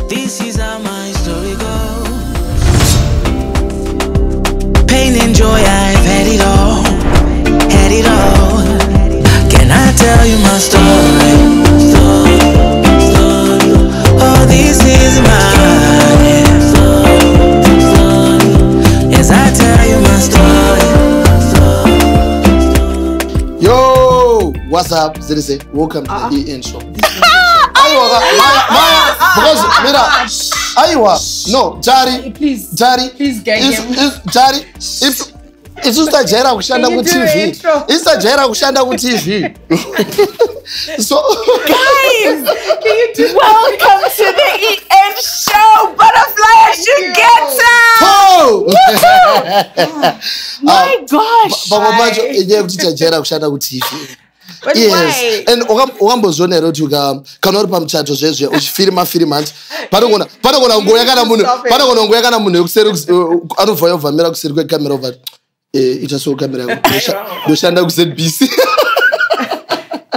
This is how my story goes. Pain and joy, I've had it all. Had it all. Can I tell you my story? Oh, this is my story. As I tell you my story. Yo, what's up? Zedese, welcome to the EN show. No, Jari, please, get him. Jari, it's just a Jera Kushanda with TV. It's a Jera Kushanda with TV. So, Guys, can you do welcome to the EN show, Butterphly Shugeta. Oh! My gosh. But yes, why? and ugambozona roti kanori pamuchato zvezve uchifirima anti panogona ngoya kana munhu ekuseri anovha yovhamira kuseri kwekamera ova ita so kamera yako ndoshanda kuZBC.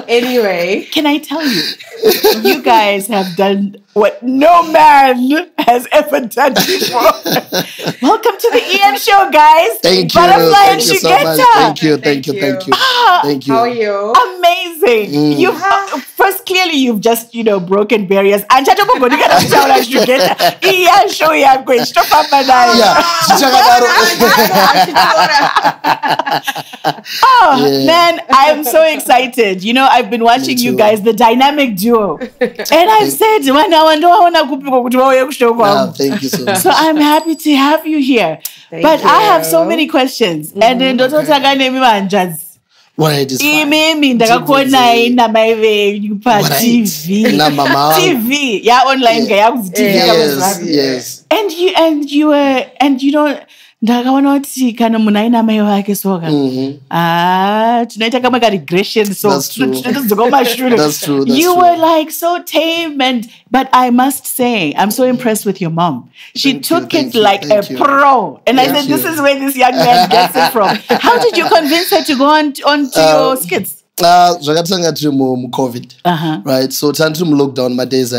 Anyway, can I tell you, you guys have done what no man has ever done before. Welcome to the EN show, guys. Thank you. Butterfly Thank you so much. Thank you. Thank you. Thank you. How are you? Amazing. You've first, clearly, you've just broken barriers. And EN show ya question. Man, I'm so excited. I've been watching you guys, the dynamic duo, and I've said, thank you so much. So I'm happy to have you here. But I have so many questions, and then What it is fine. TV, yeah, online, yes. And you ndakaona kuti kana munhu aina mai vake soka tinoita kama regression, so that's true. You were like so tame, but I must say I'm so impressed with your mom. She took it like a pro, and I said this is where this young man gets it from. How did you convince her to go on to your skits? Zvakatanga tiri mu-COVID, right? So tiri mu-lockdown madays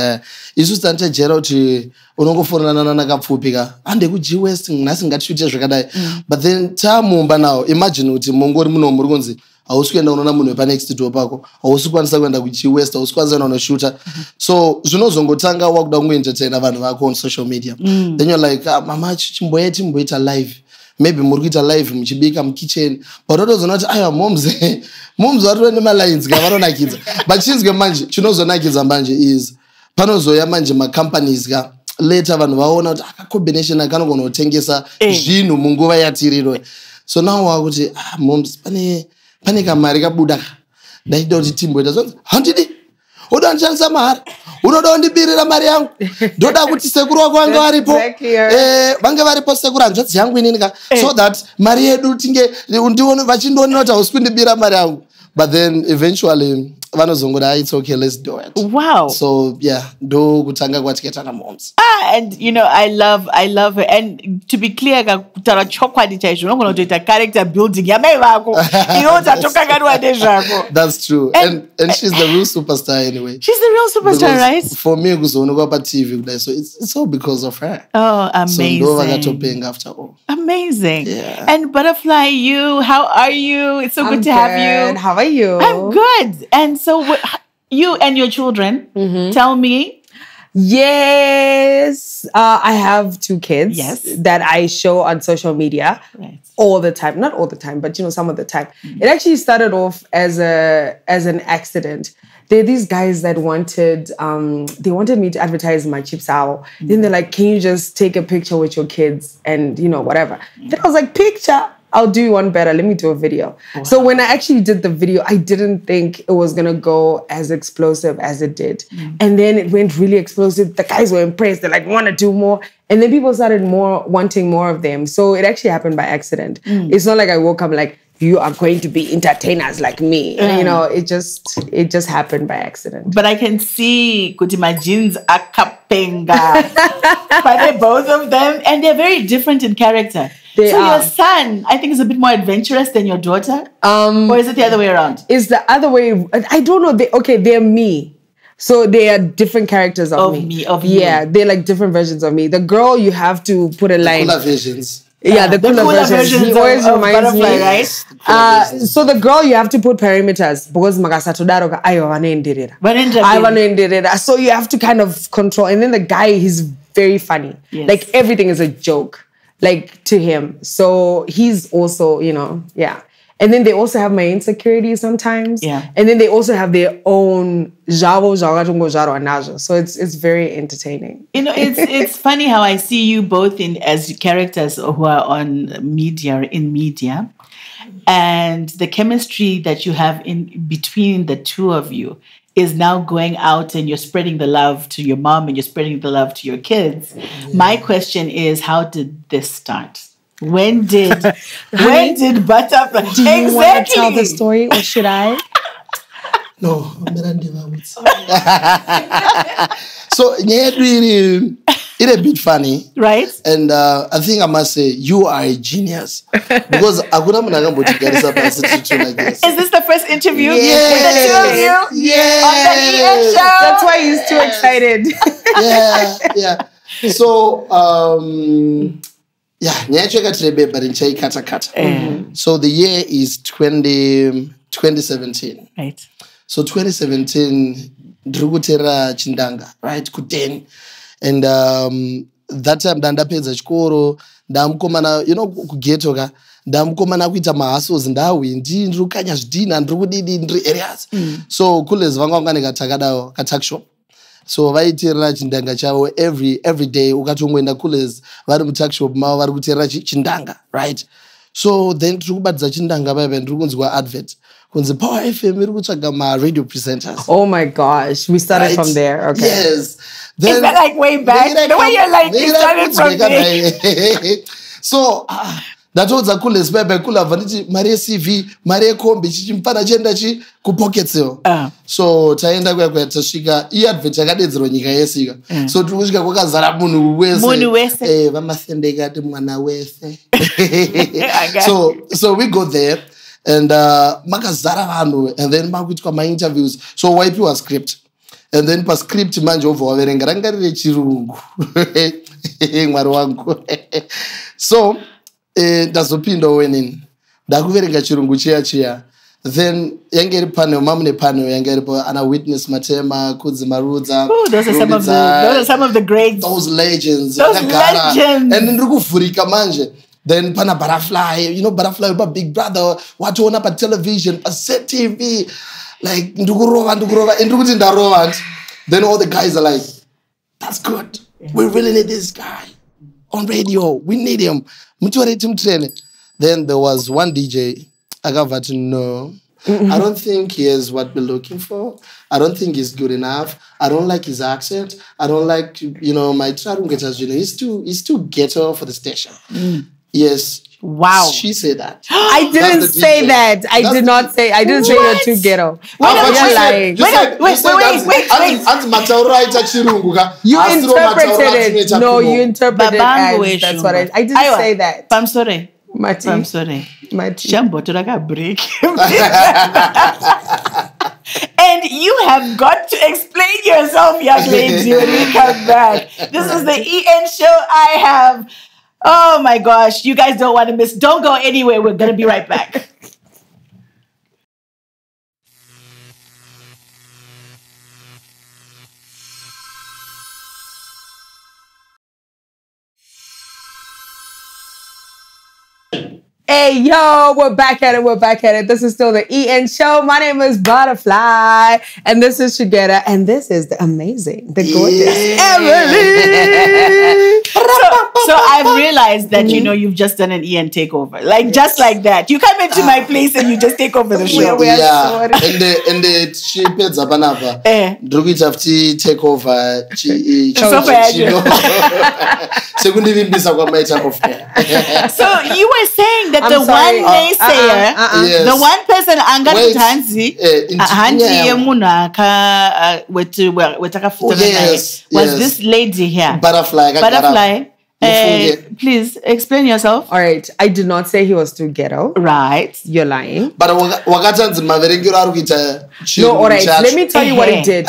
isu tantajera kuti unongofonana nakapfupika ande kuG-West nhasi ngatishute zvakadai. But then tamumba nawo, imagine kuti mongori muno muri kunzi hausi kuenda unoona munhu wepanext door pako, hausi kwanisa kuenda kuG-West, hausi kwanisa unoshuta. So zvinozongotanga wakuda kungoentertaina vanhu vako on social media. Then you're like, mama chimboita live. Maybe murikuita live muchibika mukitchen, but otozona kuti aiwa moms vari nemalines gavaronakidza. But chinzwe manje chinozonakidza manje is panozoya manje macompanies later vanhu vaona kuti akacombination akanogona kutengesa zvinhu munguva yatiriro. So now wakuti moms pane kamari kabuda ndaida kuti timboita zonzi handidi unoda kundishandisa mahari, unoda kundibirira mari yangu, ndoda kuti sekuru wako vange varipo, vange varipo sekuru hanzvadzi yangu inini so that mari yedu tinge vachindionera kuti hausi kundibira mari yangu. But then eventually vanozongoda it's okay, let's do it. Wow. So yeah, ndo kutanga kwatiketa na moms. And I love her. And to be clear, kutara chokwadi chaizvo unogona kutoita character building yamai vako. That's true. And she's the real superstar anyway. She's the real superstar, right? For me, kuzoonekwa pa TV, so it's all because of her. Oh, amazing. So ndo vakatopeng after all. Amazing. Yeah. And Butterfly, how are you? It's so good to have you. How are you? I'm good. And so you and your children, tell me. Yes, I have 2 kids that I show on social media all the time. Not all the time, but some of the time. It actually started off as an accident. They're these guys that wanted me to advertise my chips out. Then they're like, can you just take a picture with your kids and whatever. Then I was like, picture? I'll do you one better. Let me do a video. Wow. So when I actually did the video, I didn't think it was going to go as explosive as it did. And then it went really explosive. The guys were impressed. They're like, want to do more. And then people started wanting more of them. So it actually happened by accident. It's not like I woke up like, you are going to be entertainers like me. It just happened by accident. But I can see my jeans are kapenga. But they're both of them. And they're very different in character. Your son, I think, is a bit more adventurous than your daughter? Or is it the other way around? It's the other way. I don't know. They're me. So they are different characters of me. Yeah, they're like different versions of me. The girl, you have to put a line. Cooler versions. Yeah, the cooler versions. He always reminds me. Right? So the girl, you have to put perimeters because so you have to kind of control. And then the guy, he's very funny. Yes. Like everything is a joke, like to him. So he's also, yeah. And then they also have my insecurities sometimes. Yeah. And then they also have their own so it's very entertaining. It's funny how I see you both as characters who are in media, and the chemistry that you have in between the two of you is now going out and you're spreading the love to your mom and you're spreading the love to your kids. Yeah. My question is, how did this start? When did Butterfly? Do you want to tell the story, or should I? No, so it's a bit funny, right? And I think I must say you are a genius because I couldn't like this. Is this the first interview with the two of you? Yes. On the EN show. That's why he's too excited. Yeah. So so the year is 2017. Right. So 2017, ndrikutera chindanga, right? Kuten. And that time ndandapedza chikoro, ndamukomana, kugeto ka, ndamukomana kuita mahustles ndawindi, ndrikukanya zvidhina, ndirikudidi, ndiri areas. So kulezi vanga vanga nekatakadawo, katakshop. So vaiterera chindanga chavo every day ukatongoenda kulezi vari mutakshop mavo vari kuterera chindanga, right? So then tirikubadza chindanga vaive ndirikunzwa advert kunzi Power FM iri kutsvaga ma-radio presenters. Oh my gosh, we started from there. Okay. Yes. Then, is that like way back? The way you're like, you started from there. So ndatodza kulezi vaive kulabva nditi mari yeCV, mari yekombi chichimufana chienda kupocketseo. So taenda kuya tasvika iadvert yakadedzerwa nyika yese. So tiri kusvika kwakazara munhu wese. Vamasendeka ati mwana wese. So we go there and makazara vanhu and then makuitwa ma-interviews. So waipiwa script. And then pa script manje obva waverenga ranga riri chirungu. Mwari wangu. So ndazopinda wenini ndakuverenga chirungu chiya then yange iri panel mamune panel yange iripo ana Witness Matema, Kudzi Marudza. Those are some of the greats, those legends. And ndiri kuvhurika manje. Then pana Butterfly, Butterfly pa Big Brother, watoona pa television, pa set TV, like ndukurova ndikuti ndarova. Then all the guys are like, that's good, we really need this guy on radio, we need him. Then there was one DJ, I got to know, I don't think he is what we're looking for. I don't think he's good enough. I don't like his accent. I don't like, my Charungetas, he's too ghetto for the station. Yes. Wow. She said that. I didn't say that. I didn't say you're too ghetto. Wait. You interpreted it. No, you interpreted it as, that's what I didn't say that. I'm sorry. Mati. I'm sorry. Mati. Shambo to break. And you have got to explain yourself, young lady, when you come back. This is the EN show. I have... Oh my gosh, you guys don't want to miss. Don't go anywhere. We're going to be right back. Hey, yo, we're back at it. This is still the EN show. My name is Butterfly, and this is Shugeta, and this is the amazing, the gorgeous Emily. So I've realized that, you've just done an EN takeover. Like, just like that. You come into my place and you just take over the show. We are sorry. And the shipets abanapa. Drugit after take over. So you were saying that the one naysayer, the one person angati hanzi was this lady here. Butterfly. Please explain yourself. All right. I did not say he was too ghetto. Right. You're lying. But no, all right. Let me tell you what he did.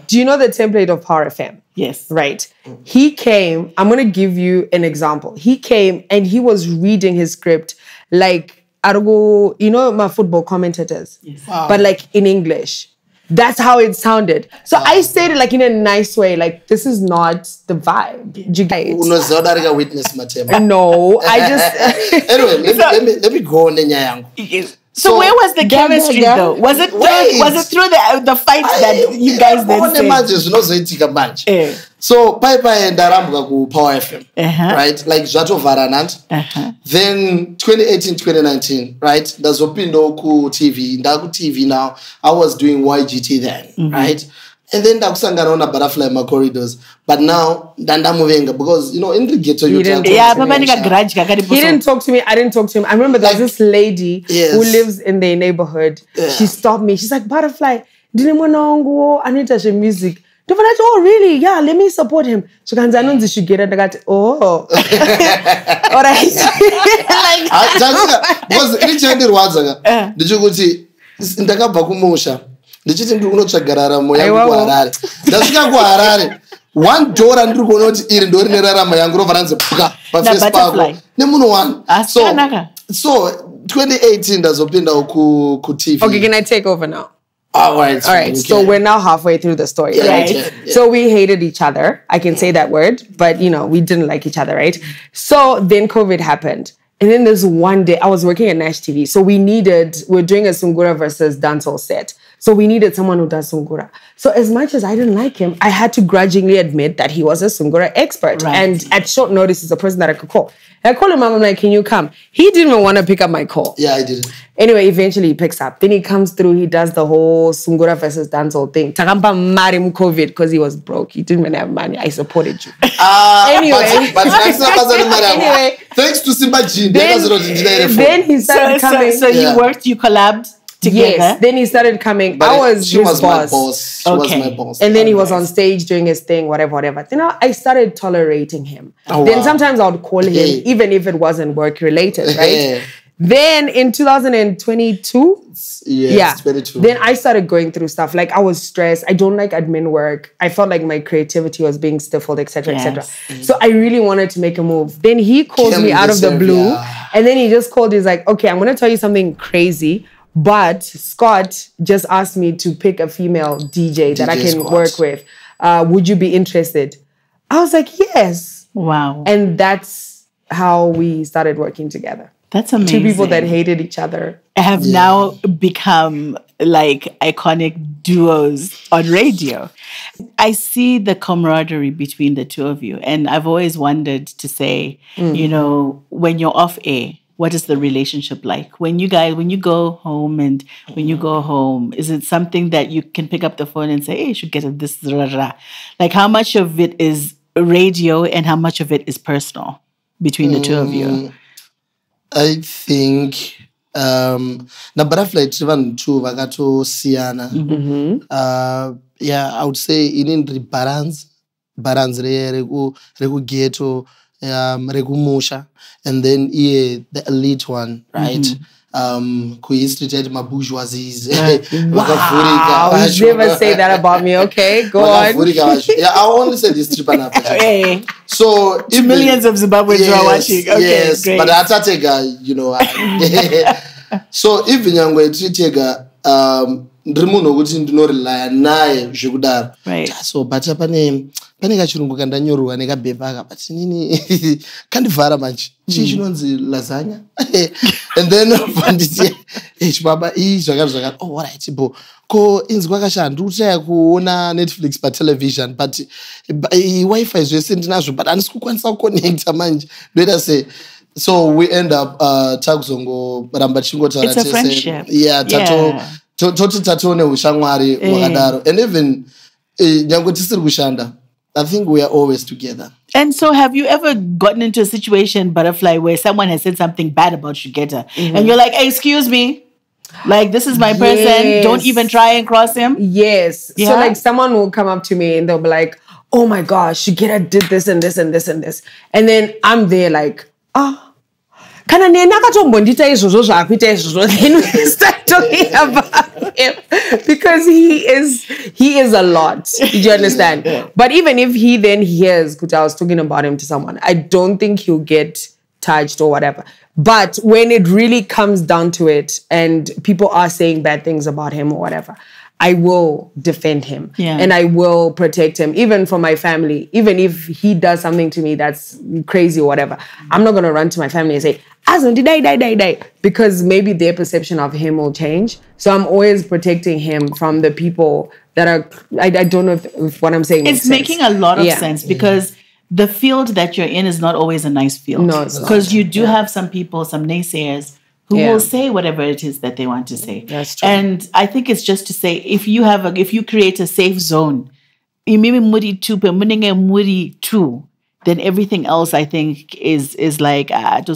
Do you know the template of Power FM? Yes. Right. He came. I'm going to give you an example. He came and he was reading his script like, you know, my football commentators, yes. Wow. But like in English. That's how it sounded. So I said it like in a nice way, like this is not the vibe. Witness No, I just anyway. Let me go on the nyang. So where was the chemistry though? Was it through the fight that you guys did? So Piper and Darambuka ku Power FM, right? Like Jato Varanant. Then 2018, 2019, right? There's Opindo ku TV. Ndaku TV now. I was doing YGT then, right? And then Dakusangana on a Butterphly in my corridors. But now, Danda Muvenga, because, you know, in the ghetto, you he didn't talk to me. I didn't talk to him. I remember there's this lady who lives in the neighborhood. Yeah. She stopped me. She's like, Butterfly, didn't want to Anita music. Oh, really? Yeah, let me support him. She comes and she get it. I got, oh. All right. Because did you go see Ndakabakumusha? Did you think you know Chagarara Moya? That's not Guarare. One door and you go not in Dorinera Mayangro Varanza Butterfly. Nemuno one. So 2018 does open the TV. Okay, can I take over now? All right. So we're now halfway through the story, right? Yeah. So we hated each other. I can say that word, but you know, we didn't like each other, right? So then COVID happened. And then there's one day I was working at Nash TV. So we're doing a Sungura versus dancehall set. So we needed someone who does Sungura. So as much as I didn't like him, I had to grudgingly admit that he was a Sungura expert. Right. And at short notice, he's a person that I could call. And I called him up, I'm like, can you come? He didn't even want to pick up my call. Yeah, I didn't. Anyway, eventually he picks up. Then he comes through, he does the whole Sungura versus dancehall thing. Takampa marim COVID because he was broke. He didn't even have money. I supported you. Anyway. But anyway. Thanks to Simba Jean. Then he started coming. So you worked, you collabed together? Yes. Then he started coming. But she was my boss. She was my boss. And then he was on stage doing his thing, whatever. Then I started tolerating him. Then sometimes I would call him, even if it wasn't work related, right? Then in 2022, 22. Then I started going through stuff. Like I was stressed. I don't like admin work. I felt like my creativity was being stifled, etc., etc. So I really wanted to make a move. Then he calls me out of the blue, and then he just called. He's like, "Okay, I'm going to tell you something crazy, but Scott just asked me to pick a female DJ that I can work with. Would you be interested?" I was like, "Yes." Wow. And that's how we started working together. That's amazing. Two people that hated each other have now become like iconic duos on radio. I see the camaraderie between the two of you. And I've always wondered to say, you know, when you're off air, what is the relationship like? When you go home and when you go home, is it something that you can pick up the phone and say, hey, you should get this, like how much of it is radio and how much of it is personal between the two of you? I think na Butterfly Trivan two vakato siana. I would say in balance regu ghetto regu musha, and then the elite one, right? Created my bourgeoisies. Wow, you never say that about me. Okay, go on. Yeah, I only say this trip and hey. So if millions of Zimbabweans are watching. Okay, yes, great. But Atatega, you know. So if Nyangwe Tritega ndrimunhu wekuti ndinorelaya naye zvekudaro. So but pane kachirungu kandanyorwa nekabhepa aka but nini kandivhara manje chii chinonzi lasagna. And then panditi chibaba zvakati oh alright bo ko inzi kwakashanda ndikutaya kuona Netflix patelevision but Wi-Fi zvese ndinazvo but handisi kukwanisa kuconnecta manje ndoita sei. So we end up takuzongoramba tichingotaura tese toti tatone ushamwari wakadaro. And even nyange tisiri kushanda, I think we are always together. And so have you ever gotten into a situation, Butterfly, where someone has said something bad about Shugeta and you're like, hey, excuse me, like this is my person, don't even try and cross him? Yes. So like someone will come up to me and they'll be like, oh my gosh, Shugeta did this and this and this and this. And then I'm there like, then we start talking about him because he is a lot. Do you understand? But even if he then hears because I was talking about him to someone, I don't think he'll get touched or whatever. But when it really comes down to it and people are saying bad things about him or whatever, I will defend him and I will protect him, even from my family. Even if he does something to me that's crazy or whatever, I'm not going to run to my family and say, die, because maybe their perception of him will change. So I'm always protecting him from the people that are, I don't know if what I'm saying makes sense. It's making a lot of sense because the field that you're in is not always a nice field. No, it's not. Because you do have some people, some naysayers, who will say whatever it is that they want to say. That's true. And I think it's just to say, if you create a safe zone, then everything else I think is like later.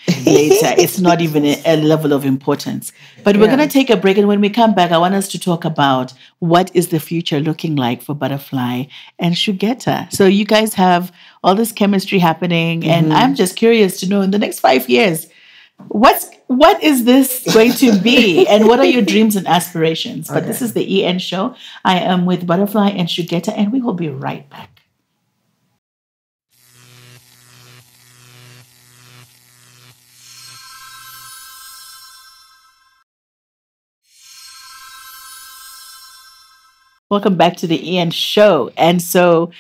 It's not even a level of importance. But we're gonna take a break, and when we come back, I want us to talk about what is the future looking like for Butterfly and Shugeta. So you guys have all this chemistry happening, and I'm just curious to know in the next 5 years, what is this going to be, and what are your dreams and aspirations? But this is the EN show. I am with Butterfly and Shugeta, and we will be right back. Welcome back to the EN show. And so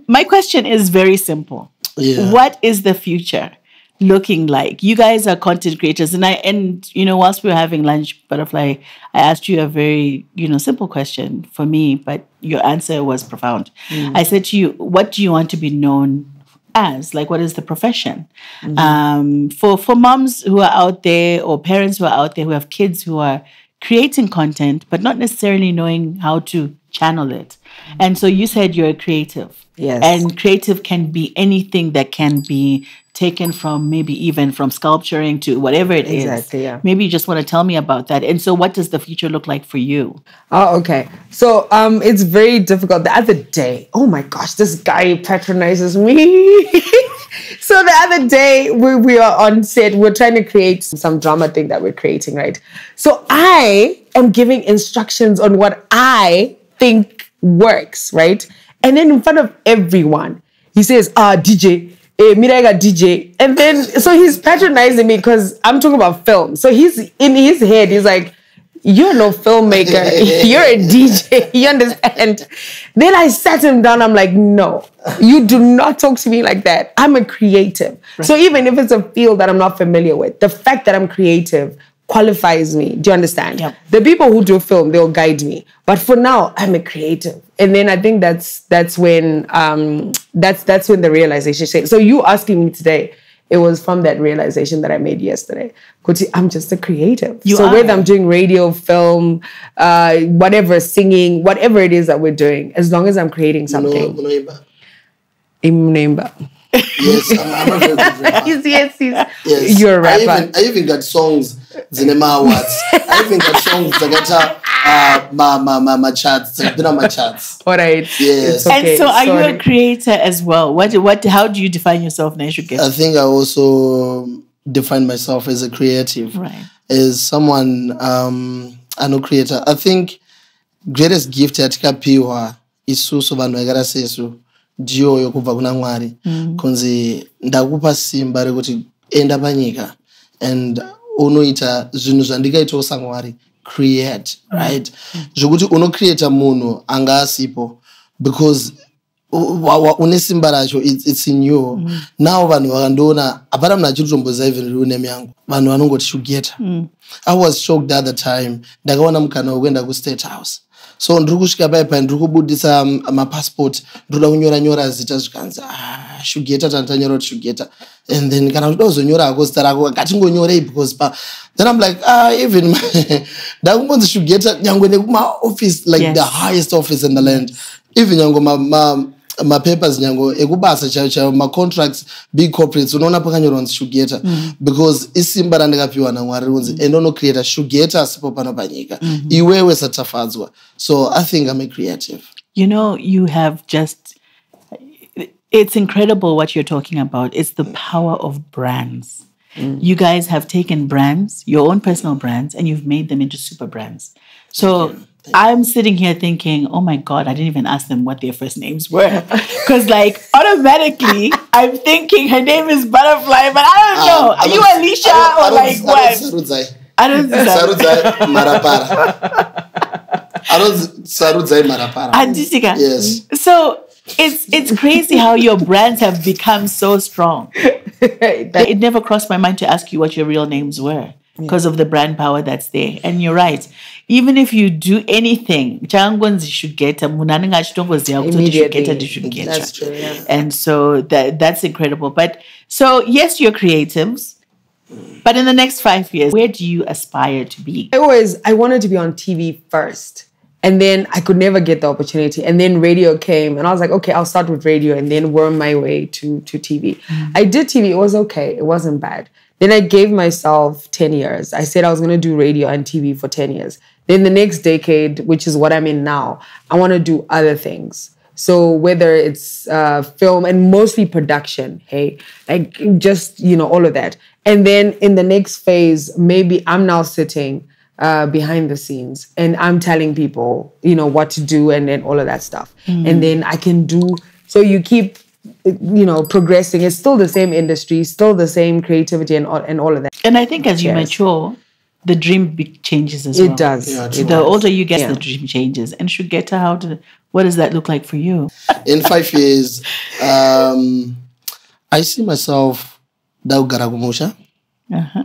my question is very simple. What is the future looking like? You guys are content creators, and whilst we were having lunch, Butterfly, I asked you a very simple question for me, but your answer was profound. I said to you, what do you want to be known as? Like, what is the profession? For moms who are out there, or parents who are out there who have kids who are creating content but not necessarily knowing how to channel it. And so you said you're a creative. Yes. And creative can be anything that can be taken from, maybe even from sculpturing to whatever it is. Exactly, yeah. Maybe you just want to tell me about that. And so what does the future look like for you? Oh, okay. So it's very difficult. The other day, oh my gosh, this guy patronizes me. So the other day, we are on set, we're trying to create some drama thing that we're creating, right? So I am giving instructions on what I think works, right? And then in front of everyone, he says, DJ, Miraiga DJ. And then, so he's patronizing me because I'm talking about film. So he's in his head, he's like, you're no filmmaker, you're a DJ, you understand? Then I sat him down, I'm like, no, you do not talk to me like that. I'm a creative. Right. So even if it's a field that I'm not familiar with, the fact that I'm creative qualifies me. Do you understand? Yep. The people who do film, they'll guide me. But for now, I'm a creative. And then I think that's when the realization changed. So you asking me today, it was from that realization that I made yesterday. I'm just a creative. Whether I'm doing radio, film, whatever, singing, whatever it is that we're doing, as long as I'm creating something. Yes, I'm a very good rapper. Yes. You're a rapper. I even got songs Zinema Awards. I even got songs that got my charts. Been on my charts. All right. Yes. Okay. And so are you a creator as well? How do you define yourself, Neshuke? I think I also define myself as a creative. Right. As someone a creator. I think greatest gift yatikapiwa isusu vanhu vagara sesu ndiyo yokubva kuna Mwari kunzi ndakupa simba rekuti enda panyika and unoita zvinhu zvandikaitawo saMwari create, right? Zvokuti unocreata munhu anga asipo because une simba racho, it's in you. Now vanhu vakandoona hapana munhu achiritomboziva even riri name yangu, vanhu vanongoti Shugeta. I was shocked the other time ndakaona mukana wekuenda kuState House. So ndiri kusvika paipa ndiri kubudisa mapassport, ndoda kunyora zita zvikanzi Shugeta tandanyora kuti Shugeta, and then kana uchoda kuzonyora hako zita rako ngatingonyorei because then I'm like even ndakumbonzi Shugeta nyangwe nekuma office like the highest office in the land, even nyango mapapers nyango ekubasa chaiwo macontracts big corporates unoona pakanyorwa nzi Shugeta because isimba randakapiwa naMwari kunzi and unocreata Shugeta asipo pano panyika iwewe satafadzwa. So I think I'm a creative. you have just, it's incredible what you're talking about. It's the power of brands. You guys have taken brands, your own personal brands, and you've made them into super brands. So I'm sitting here thinking, oh my God, I didn't even ask them what their first names were. Because automatically, I'm thinking her name is Butterfly, but I don't know. Are you Alicia or what? I don't Sarudzai Marapara. Yes. So it's crazy how your brands have become so strong. It never crossed my mind to ask you what your real names were because of the brand power that's there. And you're right. Even if you do anything, Shugeta, immediately. That's true, yeah. And so that's incredible. But so yes, you're creatives. But in the next 5 years, where do you aspire to be? I wanted to be on TV first. And then I could never get the opportunity. And then radio came. And I was like, okay, I'll start with radio and then worm my way to TV. I did TV. It was okay. It wasn't bad. Then I gave myself 10 years. I said I was going to do radio and TV for 10 years. Then the next decade, which is what I'm in now, I want to do other things. So whether it's film and mostly production, all of that. And then in the next phase, maybe I'm now sitting behind the scenes and I'm telling people, what to do and then all of that stuff. And then I can do, so you keep, progressing. It's still the same industry, still the same creativity and all of that. And I think as you mature, the dream changes as well. It does. Yeah, the older you get, the dream changes. And Shugeta, what does that look like for you? In 5 years, I see myself Daugaragumusha,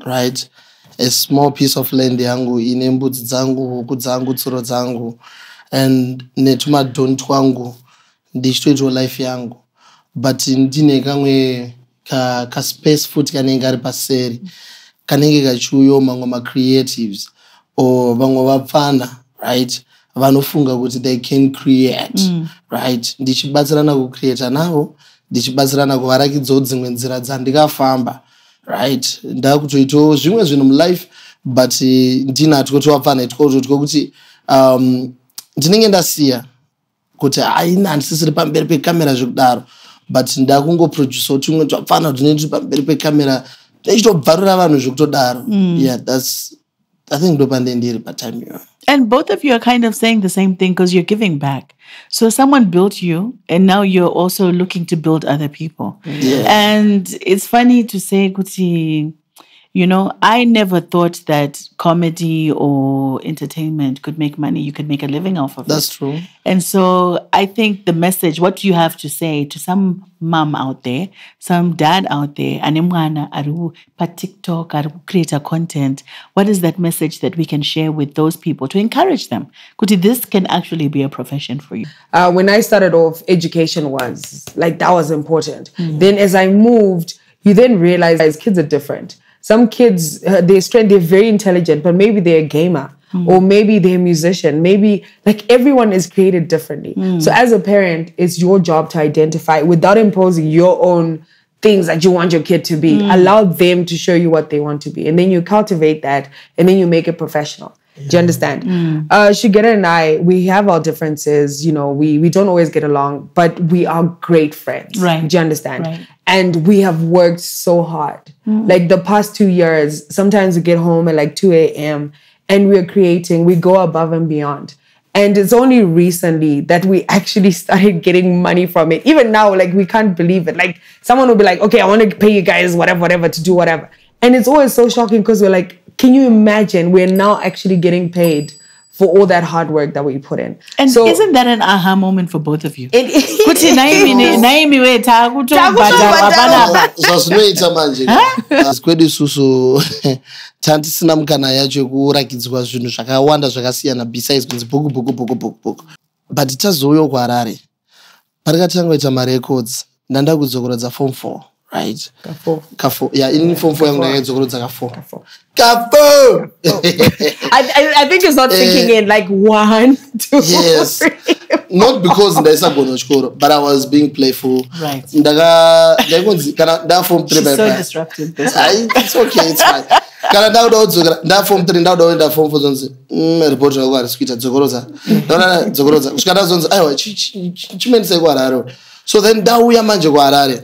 right? A small piece of land yangu, inembudzi dzangu, huku dzangu, tsuro dzangu, and netumadhoni twangu, ndichitoitawo life yangu. But ndine kamwe ka space futi kanenge kari paseri, kanenge kachiuyawo mamwe ma-creatives, or vamwe vapfana, right? Vanofunga kuti they can create, right? Ndichibatsirana kucreata navo, ndichibatsirana kuvarakidzawo dzimwe nzira dzandikafamba. Right, ndakutoitawo zvimwe zvinhu mulife, but ndinatwo tiwapfana tiko kuti ndinenge ndasiya kuti haina handisisiri pamberi pekamera zvekudaro, but ndakungoproducewo tumwe twapfana tunenge tiri pamberi pekamera tichitobvarura vanhu zvekutodaro. Yeah, I think ndopandendiri patime iyoyo. And both of you are kind of saying the same thing because you're giving back. So someone built you and now you're also looking to build other people. Yeah. And it's funny to say, Kuti, I never thought that comedy or entertainment could make money. You could make a living off of it. That's true. And so I think the message, what you have to say to some mom out there, some dad out there, anemwana aru pa TikTok, aru create content, what is that message that we can share with those people to encourage them? Kuti, this can actually be a profession for you. When I started off, education was that was important. Then as I moved, you then realize kids are different. Some kids, they're very intelligent, but maybe they're a gamer or maybe they're a musician. Maybe everyone is created differently. So as a parent, it's your job to identify without imposing your own things that you want your kid to be. Allow them to show you what they want to be. And then you cultivate that and then you make it professional. Do you understand? Shugeta and I, we have our differences. We don't always get along, but we are great friends. Right. Do you understand? Right. And we have worked so hard. The past 2 years, sometimes we get home at 2 a.m. and we're creating, we go above and beyond. And it's only recently that we actually started getting money from it. Even now, we can't believe it. Someone will be like, okay, I want to pay you guys whatever to do whatever. And it's always so shocking because we're like, can you imagine we're now actually getting paid for all that hard work that we put in? And so, isn't that an aha moment for both of you? Zvazvinoita manje kwedu isusu tantisina mukana yacho yekurakidzwa zvinhu zvakawanda zvakasiyana besides kunzi bhuku. But tazouya kuHarare parikatanga kuita marecords ndanda kudzokorodza form 4. Right. Kafo. Yeah, in form 4 yangu ndakadzokorodza kafo. I think it's not sinking in 1, 2, yes. 3. Not because ndaisagona chikoro, but I was being playful. Right. Ndakonzi kana form 3 by so disruptive. It's okay, it's fine. kana ndauda kudzokera ndaform 3 ndauda kuenda form 4 zonzi report yako arisikuita dzokoroza ndaona dzokoroza kusvika ndazonzi aiwa chimendisei kuHarare. So then ndauya manje kuHarare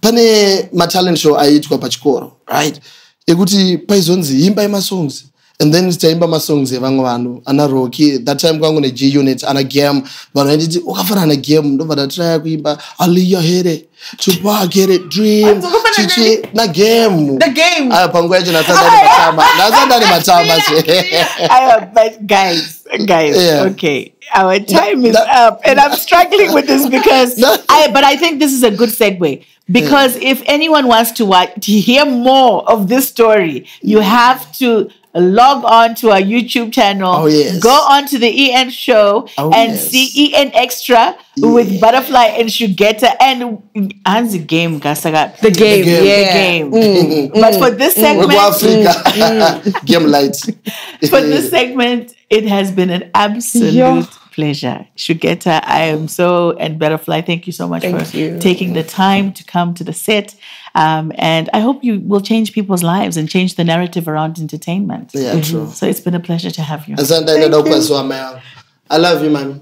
pane matalent show aitwa pachikoro, right, ekuti paizonzi imba yemasongs, and then taimba masongs evamwe vanhu ana Rocky. That time kwangu ne G Unit ana game vanhu vaiti ukafana na game ndobva ndatraya kuimba Aliyah here Tupac here Dream chichi na game the game aya pangu yacho nasanda ni matamba but guys yeah. Okay, our time is up and I'm struggling with this because but I think this is a good segue. Because if anyone wants to hear more of this story, you have to log on to our YouTube channel. Oh, yes. Go on to the EN show and see EN Extra with Butterfly and Shugeta and the game, Gasaga. The game. But for this segment, game light. For this segment, it has been an absolute pleasure. Shugeta, I am and Butterfly, thank you so much for taking the time to come to the set. And I hope you will change people's lives and change the narrative around entertainment. Yeah, true. So it's been a pleasure to have you. I love you, man.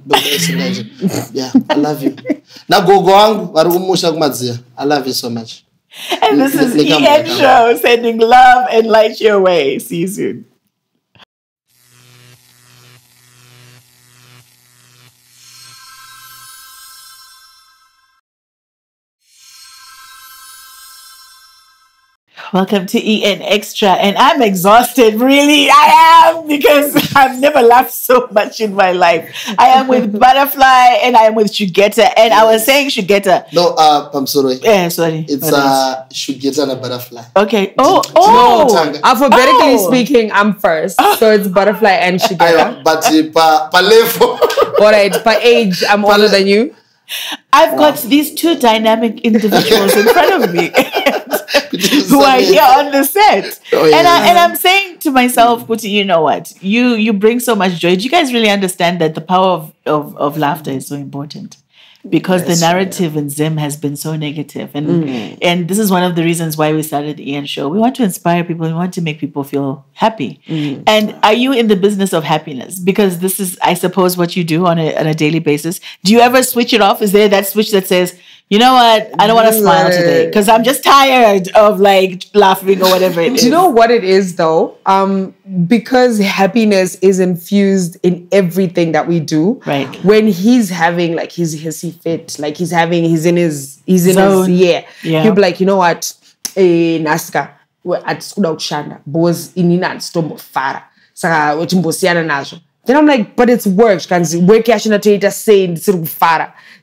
Yeah, I love you. I love you so much. And this is EN Show, sending love and light your way. See you soon. Welcome to EN Extra, and I'm exhausted, really. I am, because I've never laughed so much in my life. I am with Butterfly, and I am with Shugeta, and I was saying Shugeta. No, I'm sorry. Yeah, sorry. It's Shugeta and a Butterfly. Okay. Alphabetically speaking, I'm first, so it's Butterfly and Shugeta. But pa level. All right, by age, I'm older than you. I've got these two dynamic individuals in front of me who are here on the set. And I'm saying to myself, Kuti, you know what? You bring so much joy. Do you guys really understand that the power of laughter is so important? Because the narrative in Zim has been so negative. And this is one of the reasons why we started the EN Show. We want to inspire people. We want to make people feel happy. And are you in the business of happiness? Because this is, I suppose, what you do on a daily basis. Do you ever switch it off? Is there that switch that says, you know what, I don't want to smile today because I'm just tired of laughing or whatever it is? Do you know what it is though? Because happiness is infused in everything that we do. Right. When he's having his hissy fit, he's in his zone. He'll be like, you know what, Naska, at Skudaushanda, boys inina stombo fara. Saka wechimbosiana nazo. Then I'm like, but it's work.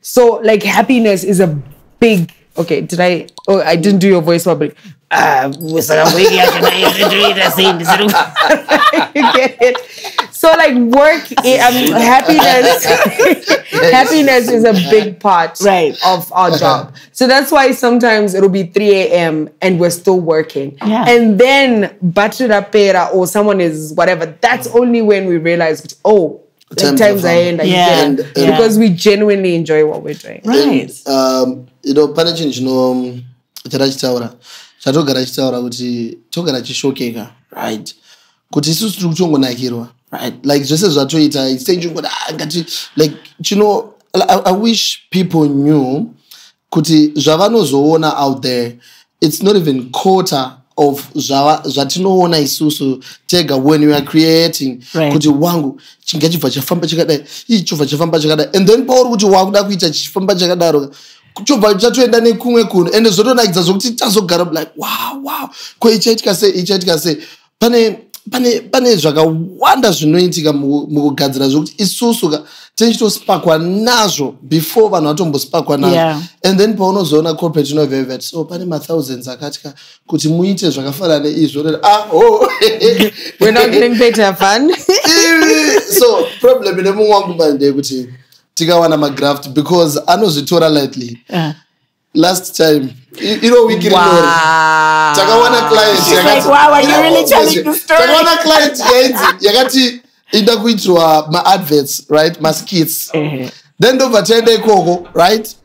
So happiness is a big. Okay, I didn't do your voice properly. You get it? So work, happiness is a big part of our job. So that's why sometimes it'll be 3 a.m. and we're still working. Yeah. And then Battery Pera or someone is whatever, that's only when we realize, times are end again. Because we genuinely enjoy what we're doing. Right. Chatogara chitaura kuti togara chishokeka, right? Kuti isusu tiri kutongonakirwa, right? Zvese zvatoita itsengoti ngati I wish people knew kuti zvavanozoona out there, it's not even quarter of zvatinoona isusu tega when we are creating. Right. Kuti wangu chingachibva chafamba chakadai, chobva chafamba chakadai, and then pauri kuti wakuda kuita chifamba chakadaro chobva chatoenda nekumwe kuno ende zvotonakidza zvokuti tazogara like wow ko ichaitika sei pane zvakawanda zvinoitika mukugadzira zvokuti isusu tichitosipakwa nazvo before vanhu vatombosipakwa nazvo. And then paunozoona corporate innovative, so pane ma-thousands akatka kuti muite zvakafanana neizvo. We're not getting paid to have fun. So problem ine mumwe wangu manje kuti tikawana magraft because anozvitora lightly. Last time, wiki rinori takawana client yakati, wow, are you really telling the story? Takawana client yakati ida kuitirwa ma-adverts, right, ma-skits. Then ndobva taenda ikoko, right?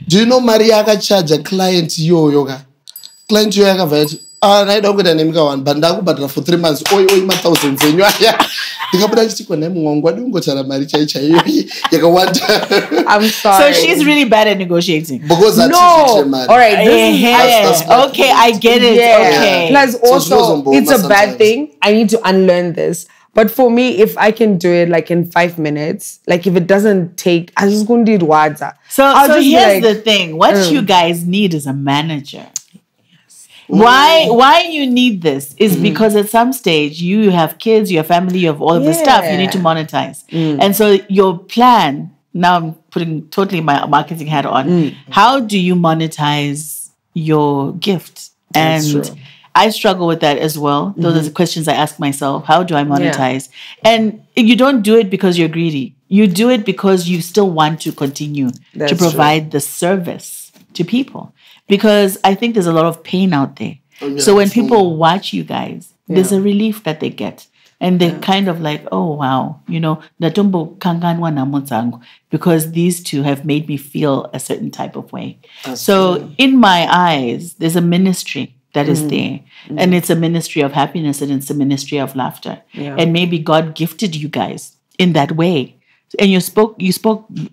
Do you know mari yakacharge client iyoyo ka? Client iyoyo yakabva yati naida kuita nemika 1 but ndakubhadhara for 3 months oi 1000 zenyu aya ndikabuda ndichiti kona mungu wadi ungotsara mari chaichaiyo yakawanda. I'm sorry. So she's really bad at negotiating. Because no. All right. Okay, I get it. Yeah. Okay. Plus also, it's a bad thing. I need to unlearn this. But for me, if I can do it like in 5 minutes, like if it doesn't take, I'm just going to do it water. So here's the thing. What you guys need is a manager. Why you need this is because at some stage you have kids, you have family, you have all of the stuff you need to monetize. And so your plan, now I'm putting totally my marketing hat on, how do you monetize your gift? And I struggle with that as well. Those are the questions I ask myself. How do I monetize? And you don't do it because you're greedy. You do it because you still want to continue to provide the service to people. Because I think there's a lot of pain out there. So when people watch you guys, there's a relief that they get. And they're kind of like, oh, wow, you know, because these two have made me feel a certain type of way. So in my eyes, there's a ministry that is there. And it's a ministry of happiness and it's a ministry of laughter. And maybe God gifted you guys in that way. And you spoke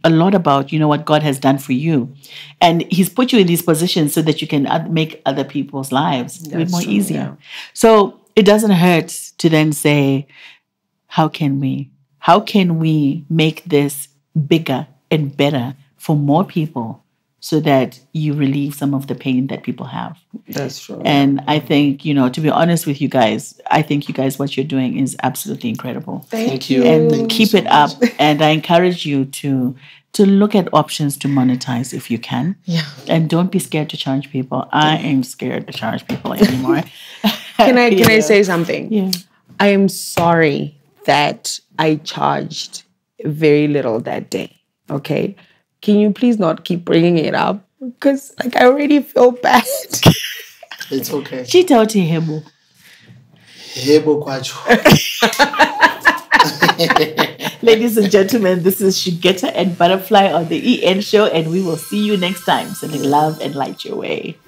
a lot about, you know, what God has done for you. And he's put you in these positions so that you can make other people's lives a bit more easier. Yeah. So it doesn't hurt to then say, how can we make this bigger and better for more people so that you relieve some of the pain that people have? That's true. And I think, you know, to be honest with you guys, I think you guys, what you're doing is absolutely incredible. Thank you. And keep it up. And I encourage you to look at options to monetize if you can. Yeah. And don't be scared to charge people. I am scared to charge people anymore. Can I say something? Yeah. I am sorry that I charged very little that day. Okay? Can you please not keep bringing it up? Because like I already feel bad. It's okay. She told him. Ladies and gentlemen, this is Shugeta and Butterfly on the EN show, and we will see you next time. Sending love and light your way.